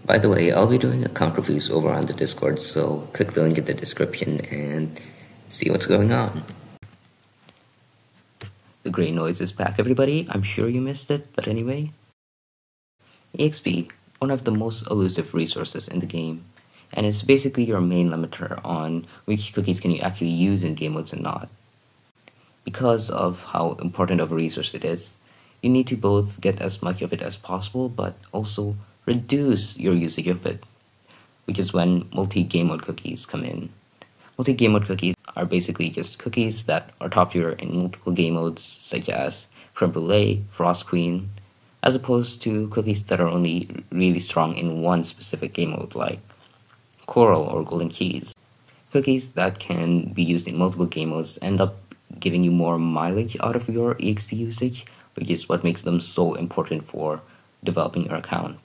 By the way, I'll be doing account reviews over on the Discord, so click the link in the description and see what's going on. The gray noise is back, everybody. I'm sure you missed it, but anyway. EXP, one of the most elusive resources in the game, and it's basically your main limiter on which cookies can you actually use in game modes and not. Because of how important of a resource it is, you need to both get as much of it as possible, but also reduce your usage of it, which is when multi-game mode cookies come in. Multi-game mode cookies are basically just cookies that are top tier in multiple game modes, such as creme brulee, frost queen, as opposed to cookies that are only really strong in one specific game mode, like coral or golden keys. Cookies that can be used in multiple game modes end up giving you more mileage out of your EXP usage, which is what makes them so important for developing your account.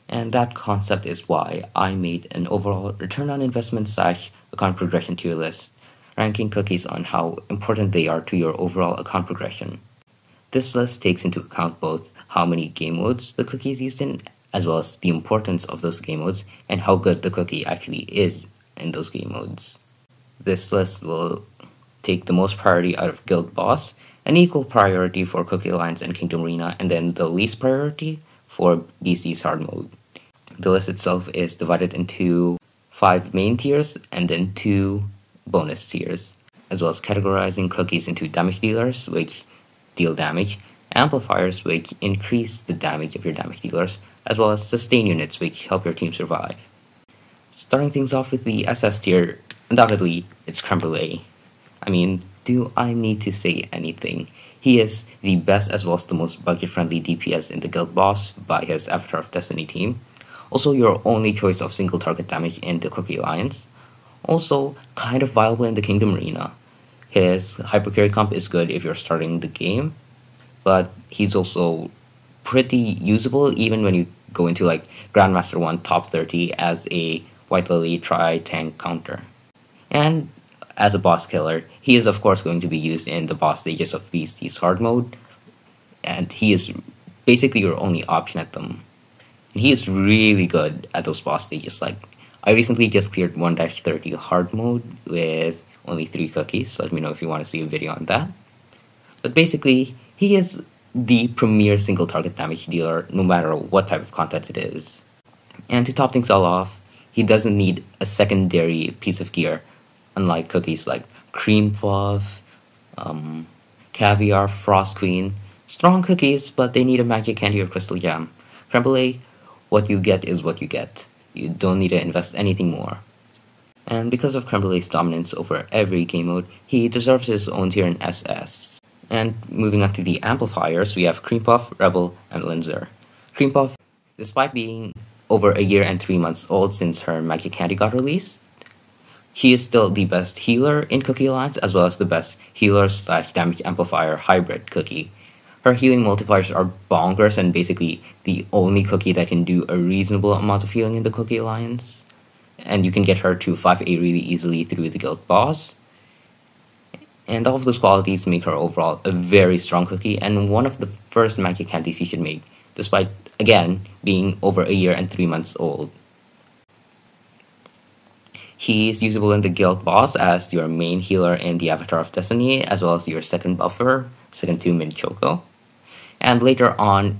And that concept is why I made an overall return on investment / account progression tier list, ranking cookies on how important they are to your overall account progression. This list takes into account both how many game modes the cookie is used in, as well as the importance of those game modes and how good the cookie actually is in those game modes. This list will take the most priority out of Guild Boss, an equal priority for Cookie Alliance and Kingdom Arena, and then the least priority for BC's hard mode. The list itself is divided into 5 main tiers and then 2 bonus tiers, as well as categorizing cookies into damage dealers, which deal damage, amplifiers, which increase the damage of your damage dealers, as well as sustain units, which help your team survive. Starting things off with the SS tier, undoubtedly, it's creme brulee. I mean, do I need to say anything? He is the best as well as the most budget-friendly DPS in the Guild Boss by his Avatar of Destiny team. Also your only choice of single target damage in the Cookie Alliance. Also kind of viable in the Kingdom Arena. His hypercarry comp is good if you're starting the game, but he's also pretty usable even when you go into like Grandmaster 1 top 30 as a White Lily tri-tank counter. And as a boss killer, he is of course going to be used in the boss stages of Beastie's hard mode, and he is basically your only option at them. And he is really good at those boss stages. Like, I recently just cleared 1-30 hard mode with only 3 cookies. Let me know if you want to see a video on that. But basically, he is the premier single target damage dealer no matter what type of content it is. And to top things all off, he doesn't need a secondary piece of gear, unlike cookies like Cream Puff, Caviar, Frost Queen. Strong cookies, but they need a magic candy or crystal gem. Creme brulee, what you get is what you get. You don't need to invest anything more. And because of creme brulee's dominance over every game mode, he deserves his own tier in SS. And moving on to the amplifiers, we have Cream Puff, Rebel, and Linzer. Cream Puff, despite being over a year and 3 months old since her magic candy got released, he is still the best healer in Cookie Alliance, as well as the best healer / damage amplifier hybrid cookie. Her healing multipliers are bonkers and basically the only cookie that can do a reasonable amount of healing in the Cookie Alliance. And you can get her to 5A really easily through the Guild Boss. And all of those qualities make her overall a very strong cookie and one of the first magic candies you should make, despite, again, being over a year and 3 months old. He is usable in the Guild Boss as your main healer in the Avatar of Destiny, as well as your second buffer, second to mid Choco. And later on,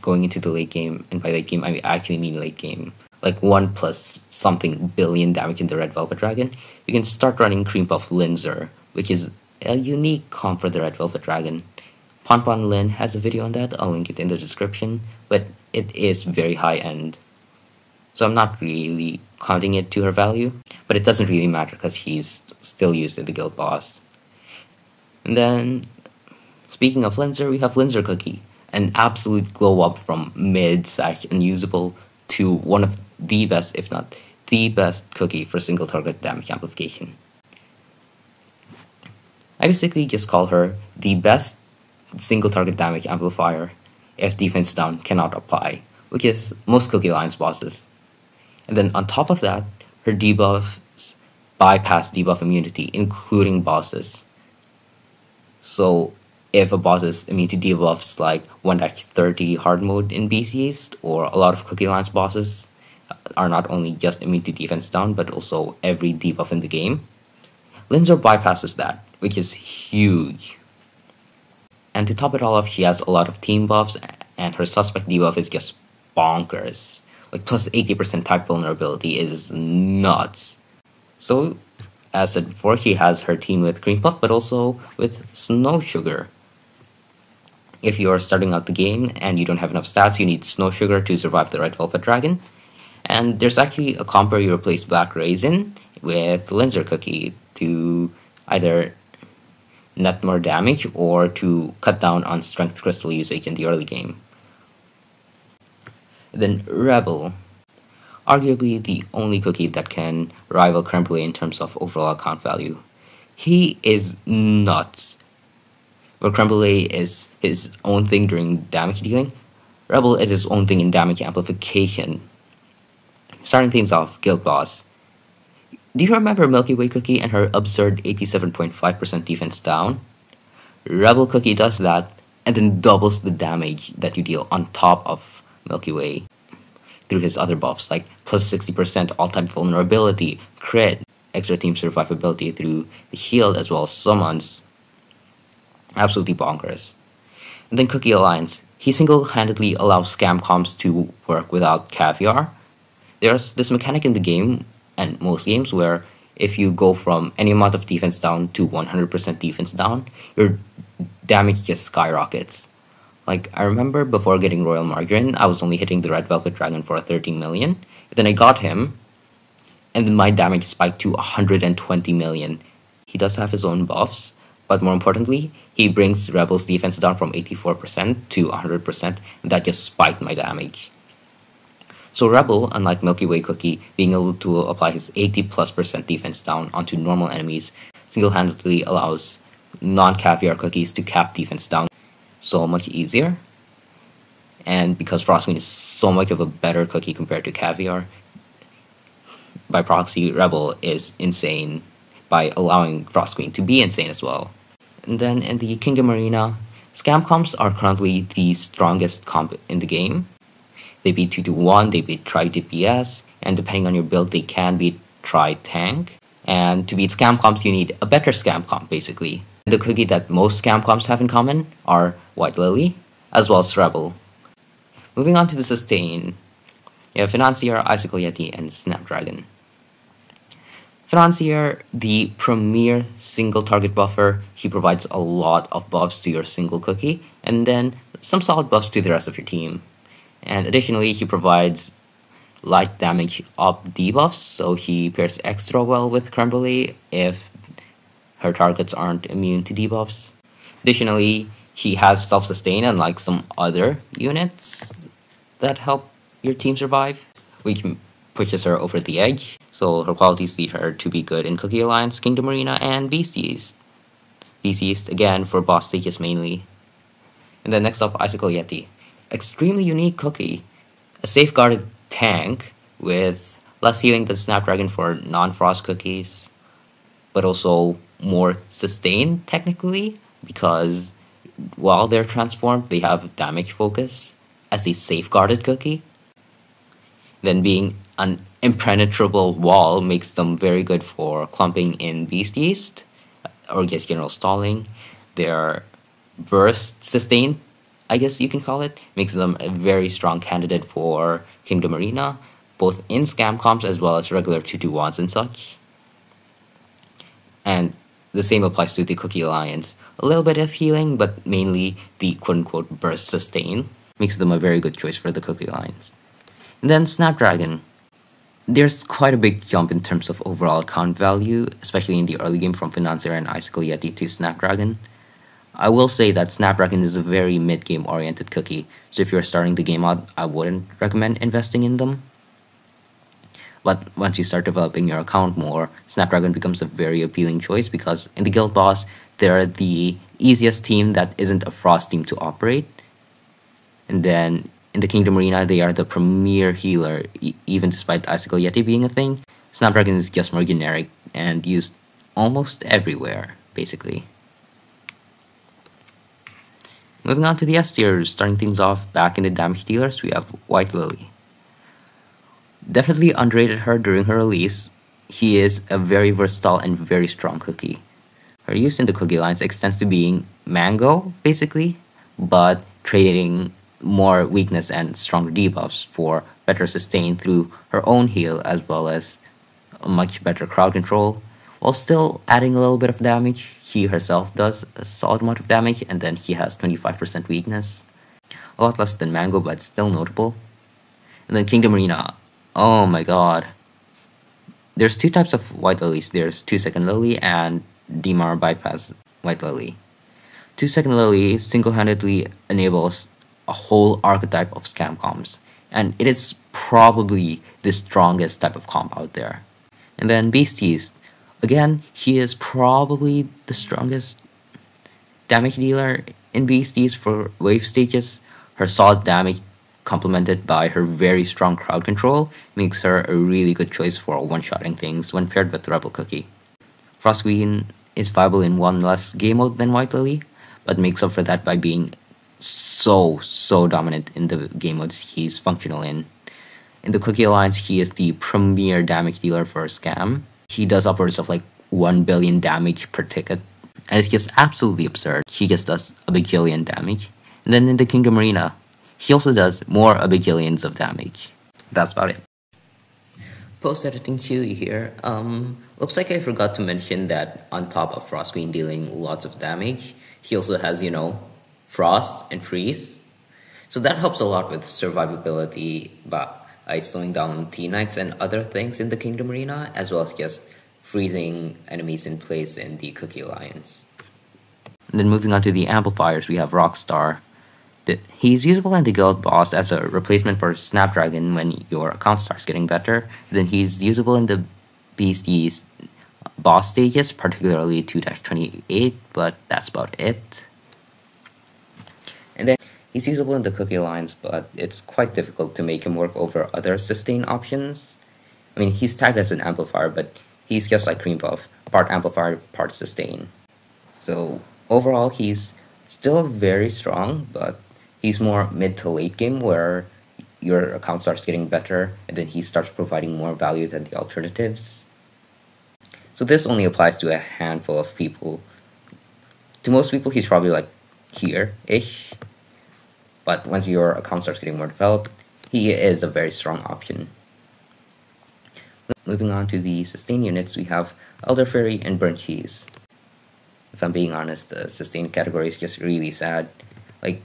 going into the late game, and by late game I actually mean late game, like 1+ something billion damage in the Red Velvet Dragon, you can start running Cream Puff Linzer, which is a unique comp for the Red Velvet Dragon. Ponpon Lin has a video on that, I'll link it in the description, but it is very high end. So I'm not really counting it to her value, but it doesn't really matter because he's still used in the Guild Boss. And then, speaking of Linzer, we have Linzer Cookie, an absolute glow up from mid / unusable to one of the best, if not the best cookie for single target damage amplification. I basically just call her the best single target damage amplifier if defense down cannot apply, which is most Cookie Alliance bosses. And then on top of that, her debuffs bypass debuff immunity, including bosses. So if a boss is immune to debuffs like 1-30 hard mode in BC East, or a lot of Cookie Alliance bosses are not only just immune to defense down, but also every debuff in the game. Linzer bypasses that, which is huge. And to top it all off, she has a lot of team buffs, and her suspect debuff is just bonkers. Like plus 80% type vulnerability is nuts. So, as said before, she has her team with Cream Puff, but also with Snow Sugar. If you are starting out the game and you don't have enough stats, you need Snow Sugar to survive the Red Velvet Dragon. And there's actually a comp where you replace Black Raisin with Linzer Cookie to either net more damage or to cut down on Strength Crystal usage in the early game. Then Rebel, arguably the only cookie that can rival Creme Brulee in terms of overall count value. He is nuts. Where Creme Brulee is his own thing during damage dealing, Rebel is his own thing in damage amplification. Starting things off, Guild Boss. Do you remember Milky Way Cookie and her absurd 87.5% defense down? Rebel Cookie does that and then doubles the damage that you deal on top of Milky Way through his other buffs like plus 60% all-type vulnerability, crit, extra team survivability through the shield as well as summons. Absolutely bonkers. And then Cookie Alliance. He single-handedly allows scam comps to work without caviar. There's this mechanic in the game, and most games, where if you go from any amount of defense down to 100% defense down, your damage just skyrockets. Like, I remember before getting Royal Margarine, I was only hitting the Red Velvet Dragon for 13 million. Then I got him, and then my damage spiked to 120 million. He does have his own buffs, but more importantly, he brings Rebel's defense down from 84% to 100%, and that just spiked my damage. So Rebel, unlike Milky Way Cookie, being able to apply his 80+% defense down onto normal enemies, single-handedly allows non-caviar cookies to cap defense down so much easier. And because Frostqueen is so much of a better cookie compared to caviar, by proxy, Rebel is insane by allowing Frostqueen to be insane as well. And then in the Kingdom Arena, scam comps are currently the strongest comp in the game. They beat 2-1, they beat Tri-DPS, and depending on your build, they can beat Tri-Tank. And to beat scam comps, you need a better scam comp, basically. The cookie that most scam comps have in common are White Lily, as well as Rebel. Moving on to the sustain, you have Financier, Icicle Yeti, and Snapdragon. Financier, the premier single target buffer, he provides a lot of buffs to your single cookie, and then some solid buffs to the rest of your team. And additionally, he provides light damage up debuffs, so he pairs extra well with Creme Brulee if her targets aren't immune to debuffs. Additionally, he has self-sustain unlike some other units that help your team survive, which pushes her over the edge. So her qualities lead her to be good in Cookie Alliance, Kingdom Arena, and BC East. BC East, again, for boss stages mainly. And then next up, Icicle Yeti. Extremely unique cookie. A safeguarded tank with less healing than Snapdragon for non-frost cookies, but also more sustain technically, because while they're transformed, they have damage focus as a safeguarded cookie. Then being an impenetrable wall makes them very good for clumping in Beast East, or just general stalling. Their burst sustain, I guess you can call it, makes them a very strong candidate for Kingdom Arena, both in scam comps as well as regular 2-2-1s and such. And the same applies to the Cookie Alliance. A little bit of healing, but mainly the quote-unquote burst sustain makes them a very good choice for the Cookie Alliance. And then Snapdragon. There's quite a big jump in terms of overall account value, especially in the early game from Financier and Icicle Yeti to Snapdragon. I will say that Snapdragon is a very mid-game oriented cookie, so if you're starting the game out, I wouldn't recommend investing in them. But once you start developing your account more, Snapdragon becomes a very appealing choice because in the Guild Boss, they're the easiest team that isn't a Frost team to operate. And then in the Kingdom Arena, they are the premier healer, even despite Icicle Yeti being a thing. Snapdragon is just more generic and used almost everywhere, basically. Moving on to the S tier, starting things off back in the damage dealers, we have White Lily. Definitely underrated her during her release. He is a very versatile and very strong cookie. Her use in the cookie lines extends to being Mango, basically, but trading more weakness and stronger debuffs for better sustain through her own heal as well as a much better crowd control, while still adding a little bit of damage. She herself does a solid amount of damage, and then she has 25% weakness. A lot less than Mango, but still notable. And then Kingdom Arena. Oh my god. There's two types of White Lilies. There's 2-second Lily and Demar Bypass White Lily. 2-second Lily single-handedly enables a whole archetype of scam comps, and it is probably the strongest type of comp out there. And then Beasties. Again, he is probably the strongest damage dealer in Beasties for wave stages. Her solid damage complemented by her very strong crowd control makes her a really good choice for one-shotting things when paired with Rebel Cookie. Frost Queen is viable in one less game mode than White Lily, but makes up for that by being so dominant in the game modes he's functional in. In the Cookie Alliance, he is the premier damage dealer for Scam. He does upwards of like 1 billion damage per ticket, and it's just absolutely absurd. He just does a bajillion damage. And then in the Kingdom Arena, he also does more a bajillions of damage. That's about it. Post-editing Chewy here. Looks like I forgot to mention that on top of Frost Queen dealing lots of damage, he also has, Frost and Freeze. So that helps a lot with survivability by slowing down T-Knights and other things in the Kingdom Arena, as well as just freezing enemies in place in the Cookie Alliance. And then moving on to the amplifiers, we have Rockstar. He's usable in the guild boss as a replacement for Snapdragon when your account starts getting better. Then he's usable in the Beasties boss stages, particularly 2-28, but that's about it. And then he's usable in the Cookie Alliance, but it's quite difficult to make him work over other sustain options. I mean, he's tagged as an amplifier, but he's just like Cream Puff, part amplifier, part sustain. So overall, he's still very strong, but he's more mid to late game where your account starts getting better and then he starts providing more value than the alternatives. So this only applies to a handful of people. To most people, he's probably like here-ish. But once your account starts getting more developed, he is a very strong option. Moving on to the sustain units, we have Elder Fairy and Burnt Cheese. If I'm being honest, the sustain category is just really sad. Like,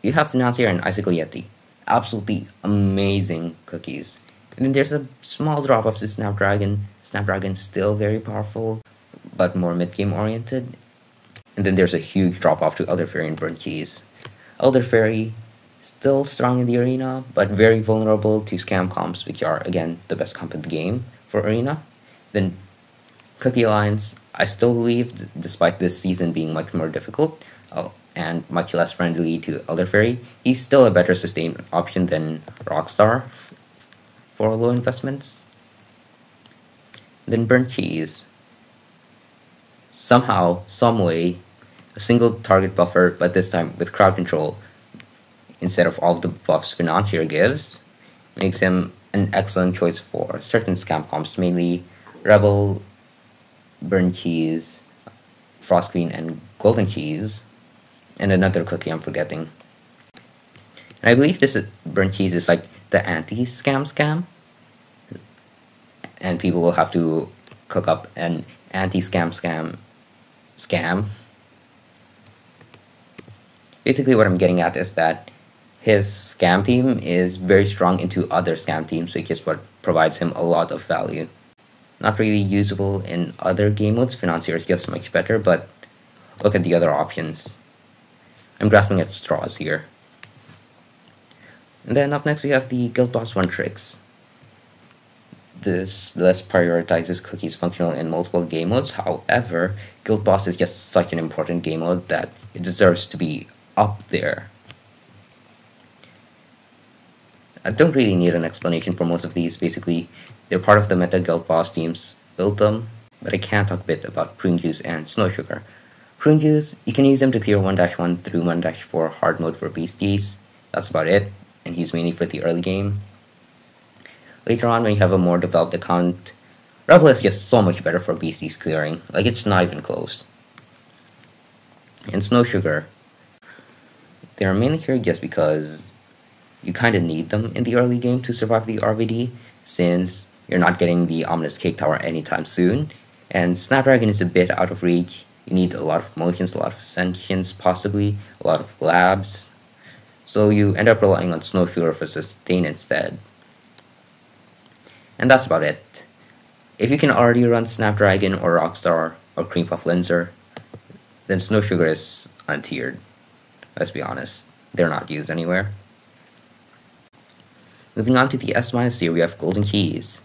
you have Financier and Icicle Yeti. Absolutely amazing cookies. And then there's a small drop-off to Snapdragon. Snapdragon's still very powerful, but more mid-game oriented. And then there's a huge drop-off to Elder Fairy and Burnt Cheese. Elder Fairy, still strong in the arena, but very vulnerable to scam comps, which are, again, the best comp in the game for arena. Then Cookie Alliance, I still believe, despite this season being much more difficult, and much less friendly to Elder Fairy, he's still a better sustain option than Rockstar for low investments. Then Burnt Cheese. Somehow, someway, a single target buffer, but this time with crowd control, instead of all the buffs Financier gives, makes him an excellent choice for certain scam comps, mainly Rebel, Burnt Cheese, Frost Queen, and Golden Cheese. And another cookie I'm forgetting. And I believe this Burnt Cheese is like the anti-scam. And people will have to cook up an anti-scam. Basically what I'm getting at is that his scam team is very strong into other scam teams, which is what provides him a lot of value. Not really usable in other game modes, Financier is just much better, but look at the other options. I'm grasping at straws here. And then up next we have the Guild Boss 1 tricks. This list prioritizes cookies functional in multiple game modes. However, Guild Boss is just such an important game mode that it deserves to be up there. I don't really need an explanation for most of these. Basically, they're part of the meta Guild Boss teams built them, but I can talk a bit about Prune Juice and Snow Sugar. Crungus, you can use him to clear 1-1 through 1-4 hard mode for beasties. That's about it, and he's mainly for the early game. Later on, when you have a more developed account, Rebel is just so much better for beasties clearing. Like, it's not even close. And Snow Sugar, they're mainly here just because you kind of need them in the early game to survive the RVD, since you're not getting the Ominous Cake Tower anytime soon, and Snapdragon is a bit out of reach. You need a lot of motions, a lot of ascensions, possibly, a lot of labs, so you end up relying on Snow Sugar for sustain instead. And that's about it. If you can already run Snapdragon or Rockstar or Cream Puff Linzer, then Snow Sugar is untiered. Let's be honest, they're not used anywhere. Moving on to the S- tier, we have Golden Keys.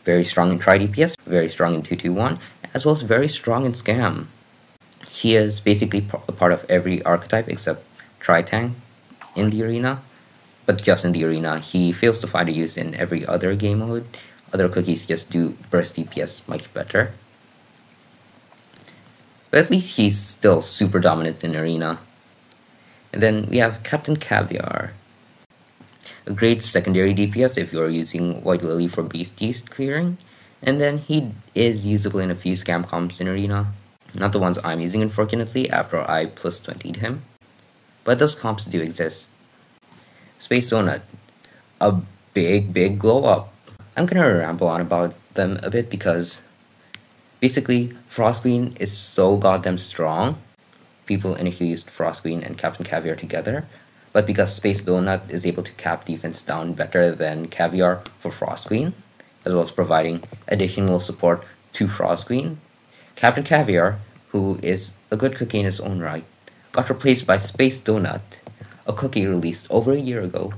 Very strong in Tri-DPS, very strong in 2-2-1, as well as very strong in Scam. He is basically a part of every archetype except Tri-Tank in the arena, but just in the arena. He fails to find a use in every other game mode. Other cookies just do burst DPS much better. But at least he's still super dominant in arena. And then we have Captain Caviar. A great secondary DPS if you're using White Lily for beasties clearing. And then he is usable in a few scam comps in arena. Not the ones I'm using, unfortunately, after I plus 20'd him. But those comps do exist. Space Donut. A big glow up. I'm gonna ramble on about them a bit because basically Frost Queen is so goddamn strong. People initially used Frost Queen and Captain Caviar together, but because Space Donut is able to cap defense down better than Caviar for Frost Queen, as well as providing additional support to Frost Queen, Captain Caviar, who is a good cookie in his own right, got replaced by Space Donut, a cookie released over a year ago,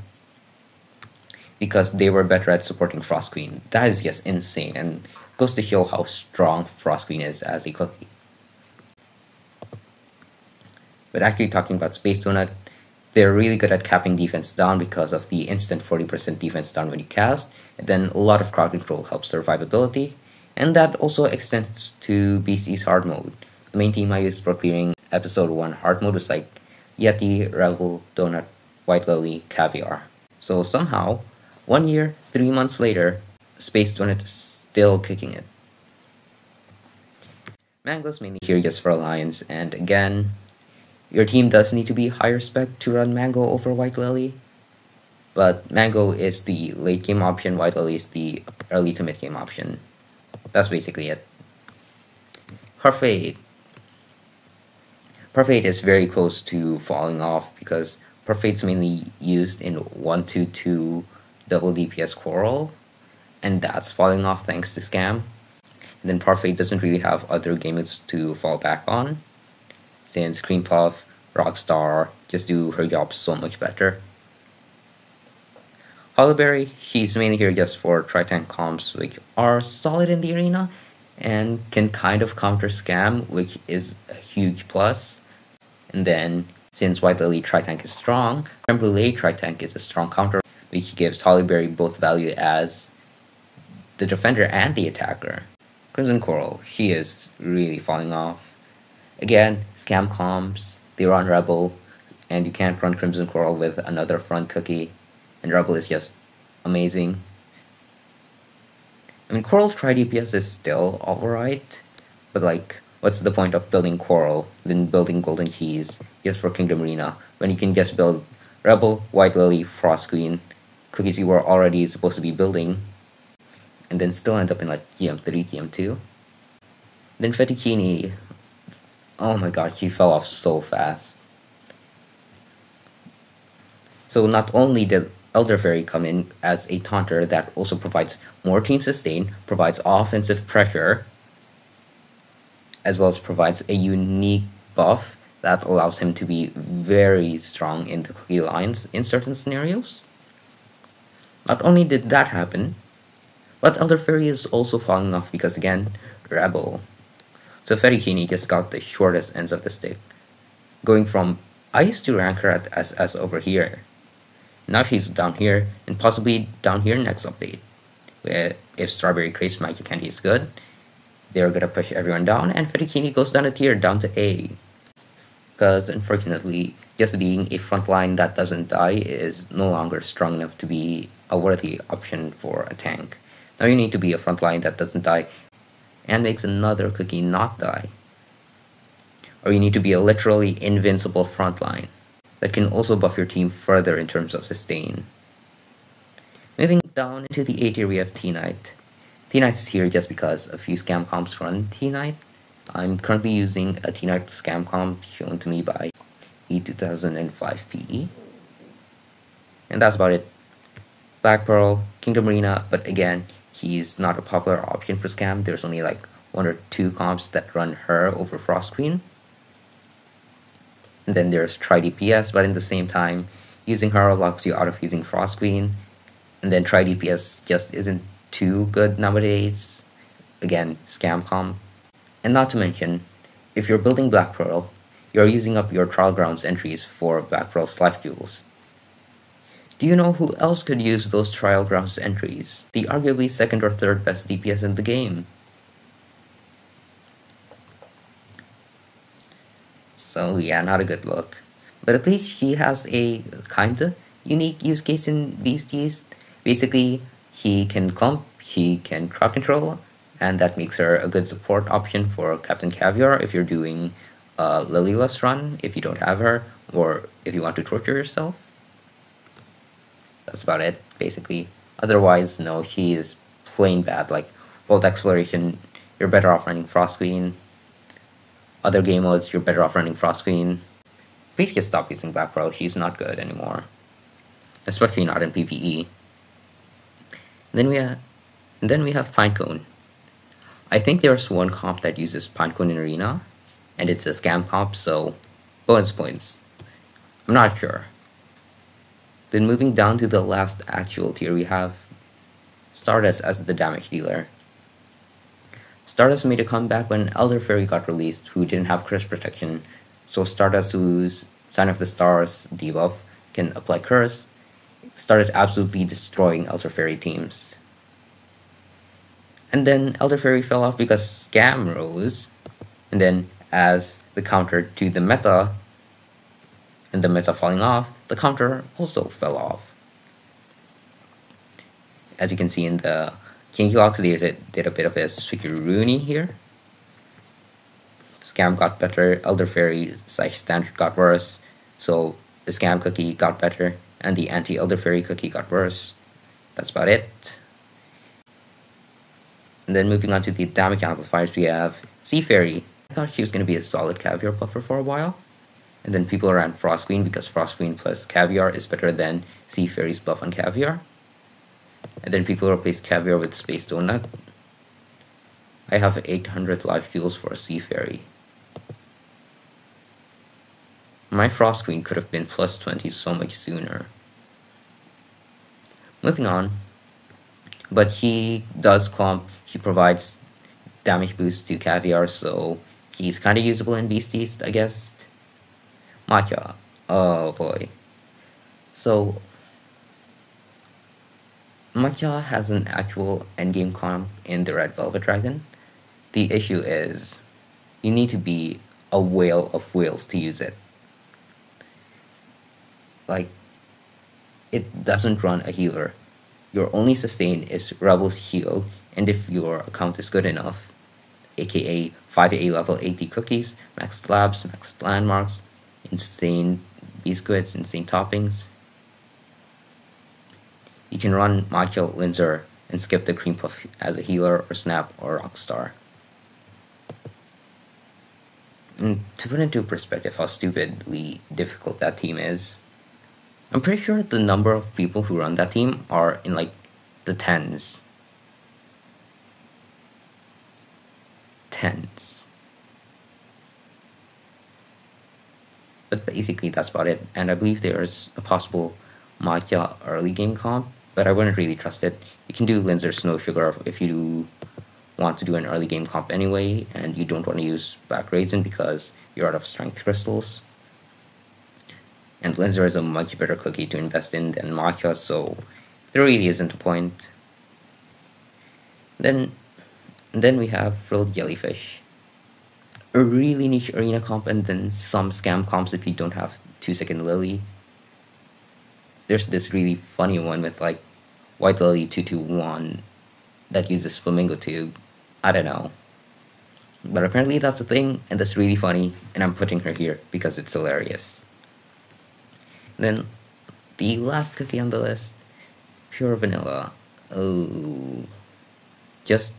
because they were better at supporting Frost Queen. That is just insane, and goes to show how strong Frost Queen is as a cookie. But actually talking about Space Donut, they're really good at capping defense down because of the instant 40% defense down when you cast, and then a lot of crowd control helps survivability, and that also extends to BC's hard mode. The main team I used for clearing episode 1 hard mode was like Yeti, Rebel, Donut, White Lily, Caviar. So somehow, 1 year, 3 months later, Space Donut is still kicking it. Mango's mainly here just for Alliance, and again, your team does need to be higher spec to run Mango over White Lily, but Mango is the late game option, White Lily is the early to mid game option. That's basically it. Parfait. Parfait is very close to falling off because Parfait's mainly used in 1-2-2 double DPS Coral, and that's falling off thanks to Scam. And then Parfait doesn't really have other gamemodes to fall back on, since Cream Puff, Rockstar just do her job so much better. Hollowberry, she's mainly here just for Tri-Tank comps, which are solid in the arena, and can kind of counter Scam, which is a huge plus. And then, since White Lily Tri-Tank is strong, Creme Brulee Tri-Tank is a strong counter, which gives Hollowberry both value as the defender and the attacker. Crimson Coral, she is really falling off. Again, Scam comps, they run Rebel, and you can't run Crimson Coral with another front cookie, and Rebel is just amazing. I mean, Coral's Tri-DPS is still alright, but like, what's the point of building Coral, then building Golden Keys just for Kingdom Arena, when you can just build Rebel, White Lily, Frost Queen, cookies you were already supposed to be building, and then still end up in like TM3, TM2. Then Fettuccine, oh my god, she fell off so fast. So not only did Elder Fairy come in as a taunter that also provides more team sustain, provides offensive pressure, as well as provides a unique buff that allows him to be very strong in the cookie lines in certain scenarios. Not only did that happen, but Elder Fairy is also falling off because again, Rebel. So Fettuccine just got the shortest ends of the stick, going from I used to rank her at SS over here. Now she's down here, and possibly down here next update, where if Strawberry Craze Magic Candy is good, they're gonna push everyone down, and Fettuccine goes down a tier, down to A. Because unfortunately, just being a frontline that doesn't die is no longer strong enough to be a worthy option for a tank. Now you need to be a frontline that doesn't die and makes another cookie not die. Or you need to be a literally invincible frontline that can also buff your team further in terms of sustain. Moving down into the A tier, we have T-Knight. T-Knight's here just because a few scam comps run T-Knight. I'm currently using a T-Knight scam comp shown to me by E2005 PE. And that's about it. Black Pearl, Kingdom Arena, but again, he's not a popular option for scam. There's only like 1 or 2 comps that run her over Frost Queen. And then there's Tri DPS, but in the same time, using her locks you out of using Frost Queen. And then Tri DPS just isn't too good nowadays. Again, scam comp. And not to mention, if you're building Black Pearl, you're using up your Trial Grounds entries for Black Pearl's Life Jewels. Do you know who else could use those Trial Grounds entries? The arguably 2nd or 3rd best DPS in the game. So yeah, not a good look. But at least she has a kinda unique use case in Beasties. Basically, he can clump, he can crowd control, and that makes her a good support option for Captain Caviar if you're doing a Lilylust run, if you don't have her, or if you want to torture yourself. That's about it, basically. Otherwise, no, she is plain bad. Like, Vault Exploration, you're better off running Frost Queen. Other game modes, you're better off running Frost Queen. Please just stop using Black Pearl, she's not good anymore. Especially not in PvE. Then we have Pinecone. I think there's one comp that uses Pinecone in Arena, and it's a scam comp, so bonus points. I'm not sure. Then moving down to the last actual tier, we have Stardust as the damage dealer. Stardust made a comeback when Elder Fairy got released, who didn't have curse protection, so Stardust, whose Sign of the Stars debuff can apply curse, started absolutely destroying Elder Fairy teams. And then Elder Fairy fell off because Scam rose, and then as the counter to the meta, and the meta falling off, the counter also fell off. As you can see in the Kinky Locks, they did a bit of a switcheroo here. Scam got better, Elder Fairy / Standard got worse, so the Scam cookie got better, and the anti-Elder Fairy cookie got worse. That's about it. And then moving on to the damage amplifiers, we have Sea Fairy. I thought she was going to be a solid Caviar buffer for a while. And then people ran Frost Queen because Frost Queen plus Caviar is better than Sea Fairy's buff on Caviar. And then people replaced Caviar with Space Donut. I have 800 life jewels for a Sea Fairy. My Frost Queen could have been plus 20 so much sooner. Moving on. But he does clump, he provides damage boost to Caviar, so he's kinda usable in Beasties, I guess. Matcha. Oh boy. So, Matcha has an actual endgame comp in the Red Velvet Dragon. The issue is, you need to be a whale of whales to use it. Like, it doesn't run a healer. Your only sustain is Rebel's Heal, and if your account is good enough, aka 5A level 80 cookies, maxed labs, maxed landmarks, insane biscuits, insane toppings, you can run Matcha Linzer and skip the Cream Puff as a healer or Snap or Rockstar. And to put into perspective how stupidly difficult that team is, I'm pretty sure the number of people who run that team are in like the tens. But basically that's about it, and I believe there's a possible Matcha early game comp, but I wouldn't really trust it. You can do Linzer Snow Sugar if you want to do an early game comp anyway, and you don't want to use Black Raisin because you're out of strength crystals. And Linzer is a much better cookie to invest in than Matcha, so there really isn't a point. Then, And then we have frilled jellyfish. A really niche arena comp, and then some scam comps if you don't have 2-second Lily. There's this really funny one with like White Lily 221 that uses Flamingo Tube. I don't know. But apparently that's a thing, and that's really funny, and I'm putting her here because it's hilarious. And then the last cookie on the list, Pure Vanilla. Oh, just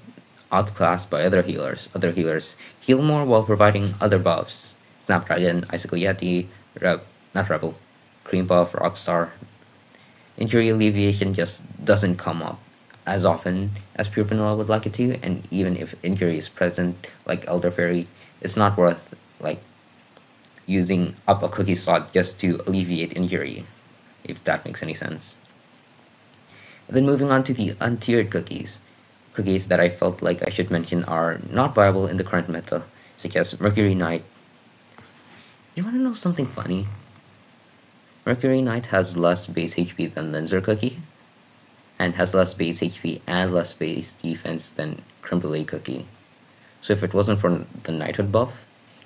outclassed by other healers. Other healers heal more while providing other buffs. Snapdragon, Icicle Yeti, not Rebel, Cream Puff, Rockstar. Injury alleviation just doesn't come up as often as Pure Vanilla would like it to, and even if injury is present, like Elder Fairy, it's not worth like using up a cookie slot just to alleviate injury, if that makes any sense. And then moving on to the untiered cookies. Cookies that I felt like I should mention are not viable in the current meta, such as Mercury Knight. You wanna know something funny? Mercury Knight has less base HP than Lenser Cookie, and has less base HP and less base defense than Creme Brulee Cookie. So if it wasn't for the Knighthood buff,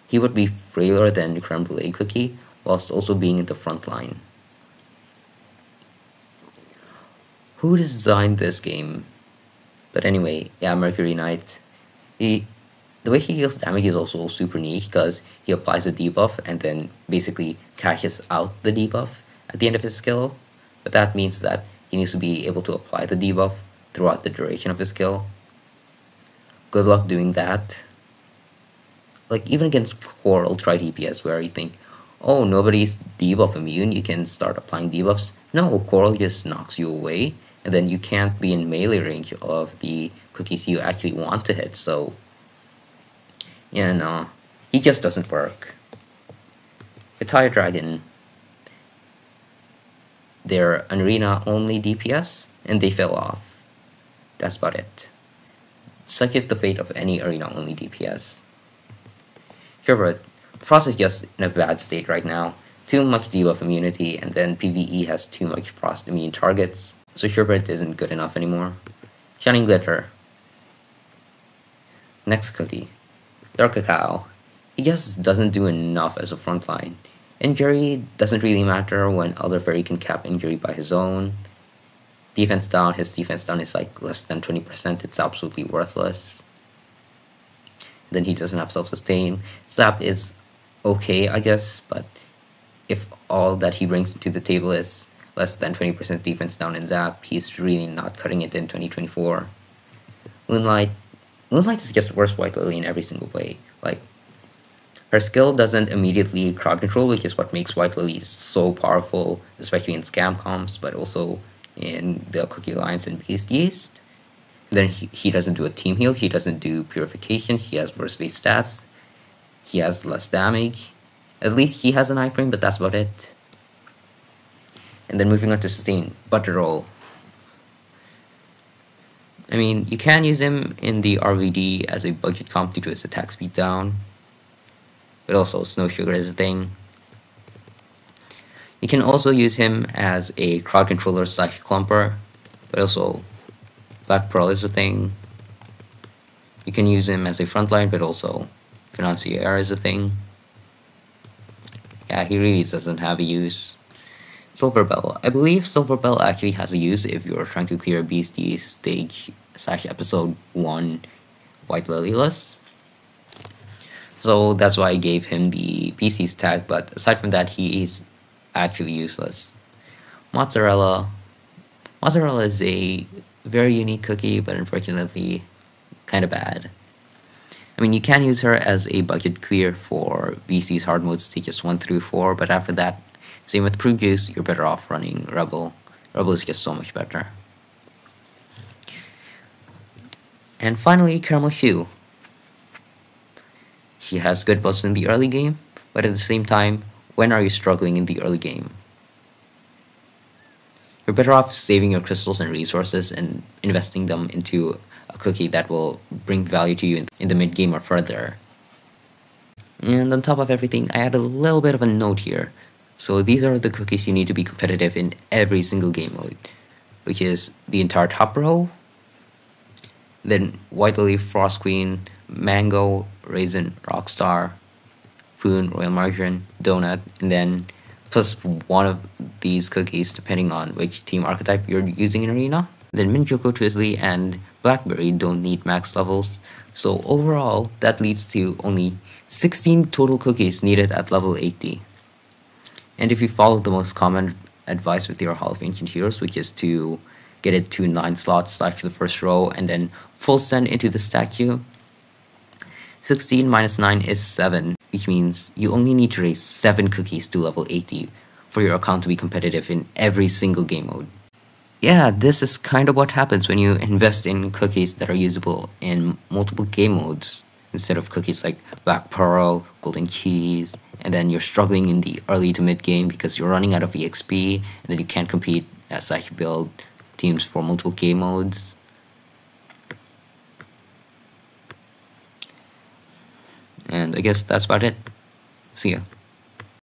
he would be frailer than Creme Brulee Cookie, whilst also being in the front line. Who designed this game? But anyway, yeah, Mercury Knight. The way he deals damage is also super niche because he applies a debuff and then basically cashes out the debuff at the end of his skill. But that means that he needs to be able to apply the debuff throughout the duration of his skill. Good luck doing that. Like, even against Coral, try DPS where you think, oh, nobody's debuff immune, you can start applying debuffs. No, Coral just knocks you away, and then you can't be in melee range of the cookies you actually want to hit, so yeah, no, he just doesn't work. Fire Dragon, they're an arena only DPS, and they fell off. That's about it. Such is the fate of any arena only DPS. Sherbert, Frost is just in a bad state right now. Too much debuff immunity, and then PvE has too much Frost immune targets, so Sherbert isn't good enough anymore. Shining Glitter. Next cookie. Dark Cacao. He just doesn't do enough as a frontline. Injury doesn't really matter when Elder Fairy can cap injury by his own. Defense down, his defense down is like less than 20%, it's absolutely worthless. Then he doesn't have self-sustain. Zap is okay, I guess, but if all that he brings to the table is less than 20% defense down in Zap, he's really not cutting it in 2024. Moonlight is just worse White Lily in every single way. Like, her skill doesn't immediately crowd control, which is what makes White Lily so powerful, especially in scam comps, but also in the Cookie Alliance and Beast East. Then he doesn't do a team heal, he doesn't do purification, he has worse base stats, he has less damage. At least he has an iframe, but that's about it. And then moving on to sustain, Butter Roll. I mean, you can use him in the RVD as a budget comp due to his attack speed down, but also Snow Sugar is a thing. You can also use him as a crowd controller / clumper, but also Black Pearl is a thing. You can use him as a frontline, but also Financier is a thing. Yeah, he really doesn't have a use. Silver Bell. I believe Silver Bell actually has a use if you're trying to clear Beastie stage / episode 1 White Lily list. So that's why I gave him the PC's tag, but aside from that, he is actually useless. Mozzarella. Mozzarella is a very unique cookie, but unfortunately kind of bad. I mean, you can use her as a budget clear for VC's hard mode stages 1 through 4, but after that, same with Prune Juice, you're better off running Rebel. Rebel is just so much better. And finally, Caramel Shoe. She has good buffs in the early game, but at the same time, when are you struggling in the early game? You're better off saving your crystals and resources and investing them into a cookie that will bring value to you in the mid-game or further. And on top of everything, I add a little bit of a note here. So these are the cookies you need to be competitive in every single game mode, which is the entire top row, then White Lily, Frost Queen, Mango, Raisin, Rockstar, Foon, Royal Margarine, Donut, and then plus one of these cookies depending on which team archetype you're using in Arena. Then Mint Choco, Twizzly, and Blackberry don't need max levels, so overall that leads to only 16 total cookies needed at level 80. And if you follow the most common advice with your Hall of Ancient Heroes, which is to get it to 9 slots, slash the first row, and then full send into the statue, 16 minus 9 is 7, which means you only need to raise 7 cookies to level 80 for your account to be competitive in every single game mode. Yeah, this is kind of what happens when you invest in cookies that are usable in multiple game modes, instead of cookies like Black Pearl, Golden Cheese, and then you're struggling in the early to mid game because you're running out of EXP, and then you can't compete as I build teams for multiple game modes. And I guess that's about it. See ya.